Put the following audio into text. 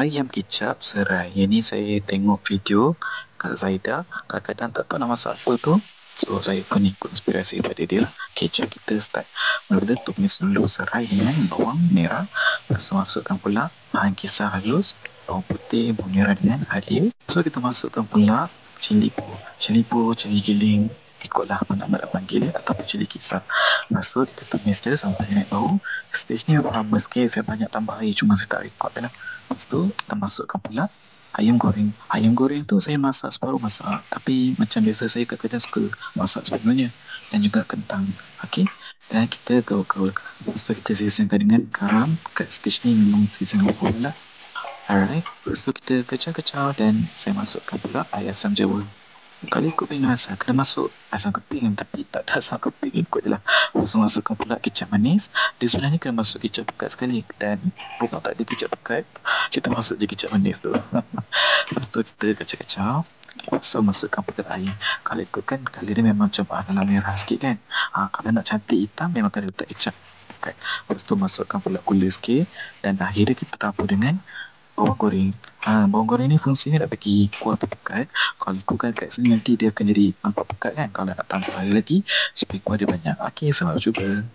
ayam kicap serai. Yang ni saya tengok video Kak Zaida. Kadang-kadang tak tahu nak masak apa tu. So, saya pun ikut inspirasi daripada dia lah. Okay, jom kita start. Mula-mula tumis dulu serai dengan bawang merah. Lepas tu masukkan pula bahan kisar halus, bawang putih, bawang merah dengan halia. So, kita masukkan pula cili pul, cili giling. Ikutlah mana nak panggil ataupun cili kisar. Lepas tu kita tumis dia sampai naik bau. Stage ni memang lama sikit, saya banyak tambah air, cuma saya tak record kan. Lepas tu kita masukkan pula ayam goreng. Ayam goreng tu saya masak separuh masak, tapi macam biasa saya kadang-kadang suka masak sepenuhnya. Dan juga kentang. Okey. Dan kita gaul-gaul. Lepas tu kita seasonkan dengan garam. Kat stage ni memang season garam lah. Alright. Lepas tu kita kecam-kecam dan saya masukkan pula air asam jawa. Kalau ikut pilih rasa, kena masuk asam keping, tapi tak ada asam keping, ikut je lah. Lepas tu masukkan pula kicap manis. Dia sebenarnya kena masuk kicap pekat sekali, dan bukan tak ada kicap pekat, kita masuk je kicap manis tu. Lepas tu kita kacau-kacau. Lepas tu masukkan pula air. Kalau ikutkan, kali dia memang macam dalam merah sikit kan. Kalau nak cantik hitam, memang kena letak kicap pekat. Lepas tu masukkan pula gula sikit. Dan akhirnya kita tabur dengan bawang goreng. Bawang goreng ni fungsinya nak bagi kuah tu pekat. Kalau ikutkan kat sini nanti dia akan jadi nampak pekat kan. Kalau nak tambah lagi supaya kuah dia banyak. Okey, selamat cuba.